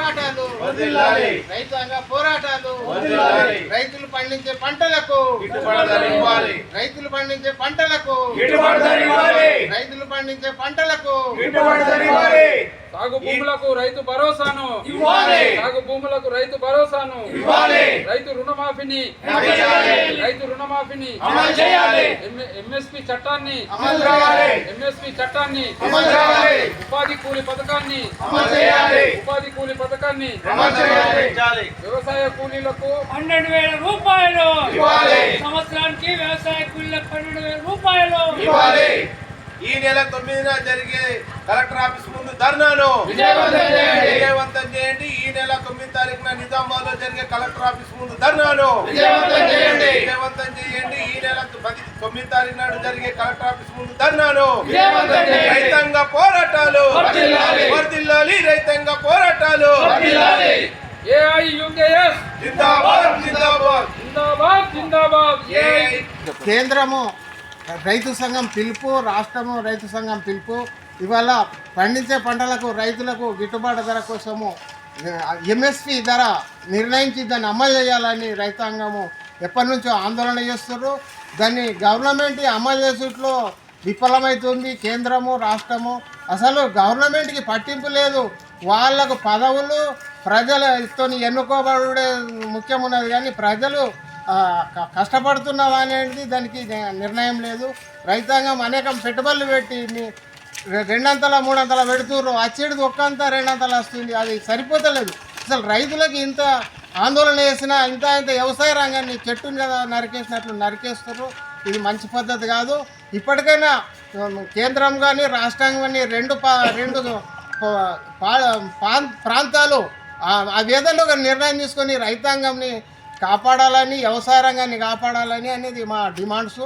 పోరాటాలు రైతాంగ పోరాటాలు రైతులు పండించే పంటలకు రైతులు పండించే పంటలకు రైతులు పండించే పంటలకు సాగు భూములకు రైతు భరోసాను సాగు భూములకు రైతు భరోసాను రైతు రుణమాఫీని ఎంఎస్పీ చట్టాన్ని ఉపాధి కూలీ పథకాన్ని వ్యవసాయ కూలీలకు 12,000 రూపాయలు సంవత్సరానికి వ్యవసాయ కూలీలకు 12,000 రూపాయలు. ఈ నెల 9న జరిగే కలెక్టర్ ఆఫీస్ ముందు ధర్నాను విజయవంతం చేయండి. ఈ నెల 9 తారీఖున నిజామాబాద్ లో జరిగే కలెక్టర్ ఆఫీస్ ముందు ధర్నాను విజయవంతం చేయండి. ఈ నెల 9 తారీఖు నాడు జరిగే కలెక్టర్ ఆఫీస్ ముందు ధర్నాను రైతాంగ పోరాటాలు వర్ధిల్లాలి, రైతాంగ పోరాటాలు ఏఐయుకేఎస్ జిందాబాద్ జిందాబాద్ జిందాబాద్ జిందాబాద్. కేంద్రము రైతు సంఘం పిలుపు, రాష్ట్రము రైతు సంఘం పిలుపు. ఇవాళ పండించే పంటలకు రైతులకు గిట్టుబాటు ధర కోసము ఎంఎస్పి ధర నిర్ణయించి దాన్ని అమలు చేయాలని రైతాంగము ఎప్పటి నుంచో ఆందోళన చేస్తున్నారు. దాన్ని గవర్నమెంట్ అమలు చేసేట్లో విఫలమవుతుంది. కేంద్రము రాష్ట్రము అసలు గవర్నమెంట్కి పట్టింపు లేదు. వాళ్ళకు పదవులు ప్రజలతో ఎన్నుకోబడే ముఖ్యమున్నది, కానీ ప్రజలు కష్టపడుతున్నవా అనేది దానికి నిర్ణయం లేదు. రైతాంగం అనేకం పెట్టుబడులు పెట్టి 200 300 పెడుతుర్రు, వచ్చేది ఒక్కంత 200 వస్తుంది. అది సరిపోతలేదు. అసలు రైతులకి ఇంత ఆందోళన చేసినా ఇంత వ్యవసాయ రంగాన్ని చెట్టుని కదా నరికేసినట్లు నరికేస్తారు. ఇది మంచి పద్ధతి కాదు. ఇప్పటికైనా కేంద్రం కానీ రాష్ట్రం కానీ రెండు ప్రాంతాలు ఆ వేదనలో నిర్ణయం తీసుకొని రైతాంగంని కాపాడాలని, వ్యవసాయ రంగాన్ని కాపాడాలని అనేది మా డిమాండ్స్.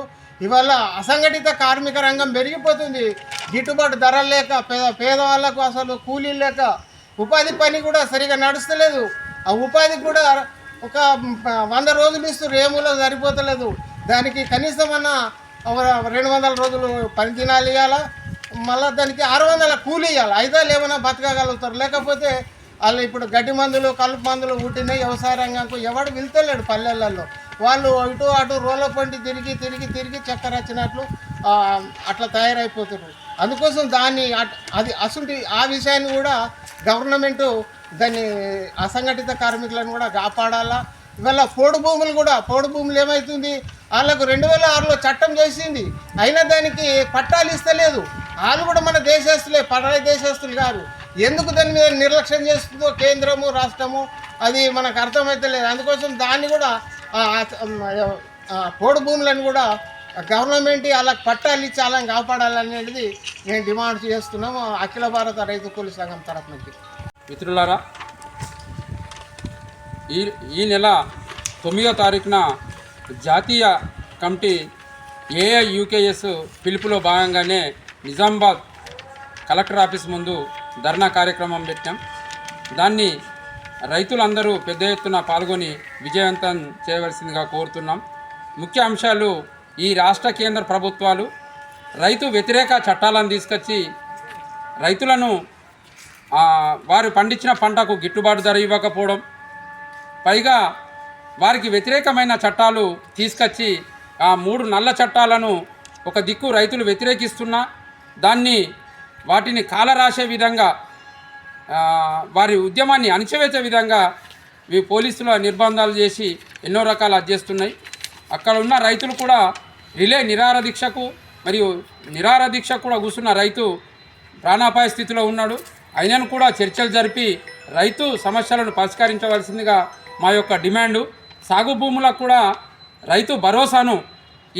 ఇవాళ అసంఘటిత కార్మిక రంగం పెరిగిపోతుంది. గిట్టుబాటు ధరలు లేక పేదవాళ్ళకు అసలు కూలీలు లేక ఉపాధి పని కూడా సరిగా నడుస్తలేదు. ఆ ఉపాధికి కూడా ఒక 100 రోజులు ఇస్తారు, ఏమూలో సరిపోతలేదు. దానికి కనీసం అన్న 200 రోజులు పని దినాలు ఇవ్వాలా, మళ్ళీ దానికి 600 కూలీ ఇవ్వాలి. ఐదాలు ఏమైనా బతకగలుగుతారు. లేకపోతే వాళ్ళు ఇప్పుడు గడ్డి మందులు కలుపు మందులు పుట్టినాయి. వ్యవసాయ రంగంకు ఎవడు వెళ్తలేడు పల్లెలలో. వాళ్ళు ఇటు అటు రోల పంటి తిరిగి చక్కెర వచ్చినట్లు అట్లా తయారైపోతున్నారు. అందుకోసం దాన్ని అది అసలు ఆ విషయాన్ని కూడా గవర్నమెంటు దాన్ని అసంఘటిత కార్మికులను కూడా కాపాడాలా. ఇవాళ పోడు భూములు ఏమవుతుంది, వాళ్ళకు 2006లో చట్టం చేసింది, అయినా దానికి పట్టాలు ఇస్తలేదు. వాళ్ళు కూడా మన దేశస్తులే, పరాయి దేశస్తులు కాదు. ఎందుకు దాని మీద నిర్లక్ష్యం చేస్తుందో కేంద్రము రాష్ట్రము అది మనకు అర్థమవుతలేదు. అందుకోసం దాన్ని కూడా పోడు భూములను కూడా గవర్నమెంట్ అలా పట్టాలు ఇచ్చి అలా కాపాడాలనేది నేను డిమాండ్ చేస్తున్నాము అఖిల భారత రైతు కూలీ సంఘం తరఫు నుంచి. మిత్రులారా, ఈ నెల 9వ తారీఖున జాతీయ కమిటీ ఏఐయుకేఎస్ పిలుపులో భాగంగానే నిజామాబాద్ కలెక్టర్ ఆఫీస్ ముందు ధర్నా కార్యక్రమం పెట్టాం. దాన్ని రైతులందరూ పెద్ద ఎత్తున పాల్గొని విజయవంతం చేయవలసిందిగా కోరుతున్నాం. ముఖ్య అంశాలు: ఈ రాష్ట్ర కేంద్ర ప్రభుత్వాలు రైతు వ్యతిరేక చట్టాలను తీసుకొచ్చి రైతులను వారు పండించిన పంటకు గిట్టుబాటు ధర ఇవ్వకపోవడం, పైగా వారికి వ్యతిరేకమైన చట్టాలు తీసుకొచ్చి ఆ 3 నల్ల చట్టాలను ఒక దిక్కు రైతులు వ్యతిరేకిస్తున్నా వాటిని కాలరాసే విధంగా వారి ఉద్యమాన్ని అణిచివేసే విధంగా పోలీసుల నిర్బంధాలు చేసి ఎన్నో రకాలు చేస్తున్నాయి. అక్కడ ఉన్న రైతులు కూడా నిరాహార దీక్ష కూడా కూర్చున్న రైతు ప్రాణాపాయ స్థితిలో ఉన్నాడు. అయినను కూడా చర్చలు జరిపి రైతు సమస్యలను పరిష్కరించవలసిందిగా మా యొక్క డిమాండు. సాగు భూములకు కూడా రైతు భరోసాను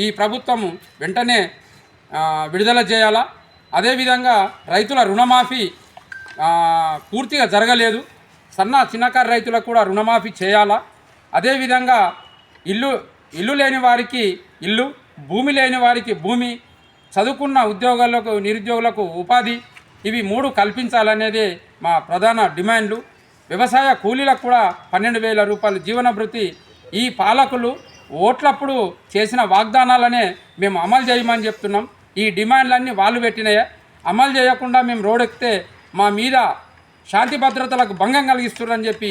ఈ ప్రభుత్వం వెంటనే విడుదల చేయాలా. అదేవిధంగా రైతుల రుణమాఫీ పూర్తిగా జరగలేదు. చిన్నకారు రైతులకు కూడా రుణమాఫీ చేయాలా. అదేవిధంగా ఇల్లు లేని వారికి ఇల్లు, భూమి లేని వారికి భూమి, చదువుకున్న ఉద్యోగాలకు నిరుద్యోగులకు ఉపాధి, ఇవి 3 కల్పించాలనేదే మా ప్రధాన డిమాండ్లు. వ్యవసాయ కూలీలకు కూడా 12,000 రూపాయలు జీవన భృతి ఈ పాలకులు ఓట్లప్పుడు చేసిన వాగ్దానాలనే మేము అమలు చేయమని చెప్తున్నాం. ఈ డిమాండ్లన్నీ వాళ్ళు పెట్టినాయే. అమలు చేయకుండా మేము రోడ్డెక్కితే మా మీద శాంతి భద్రతలకు భంగం కలిగిస్తున్నారని చెప్పి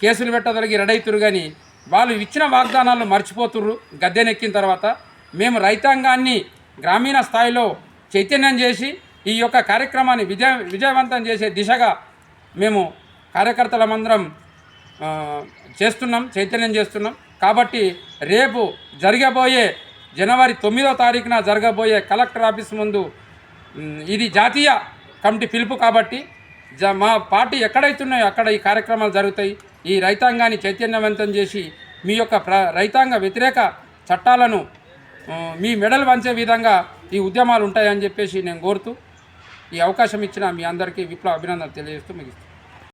కేసులు పెట్టదలిగి రెడైతురు. కానీ వాళ్ళు ఇచ్చిన వాగ్దానాలను మర్చిపోతుర్రు. గద్దెనెక్కిన తర్వాత మేము రైతాంగాన్ని గ్రామీణ స్థాయిలో చైతన్యం చేసి ఈ యొక్క కార్యక్రమాన్ని విజయవంతం చేసే దిశగా మేము కార్యకర్తలమందరం చైతన్యం చేస్తున్నాం. కాబట్టి రేపు జరగబోయే జనవరి 9వ తారీఖున జరగబోయే కలెక్టర్ ఆఫీస్ ముందు ఇది జాతీయ కమిటీ పిలుపు. కాబట్టి మా పార్టీ ఎక్కడైతున్నాయో అక్కడ ఈ కార్యక్రమాలు జరుగుతాయి. ఈ రైతాంగాన్ని చైతన్యవంతం చేసి మీ యొక్క రైతాంగ వ్యతిరేక చట్టాలను మీ మెడలు వంచే విధంగా ఈ ఉద్యమాలు ఉంటాయని చెప్పేసి నేను కోరుతూ ఈ అవకాశం ఇచ్చిన మీ అందరికీ విప్లవ అభినందనలు తెలియజేస్తూ ముగిస్తాను.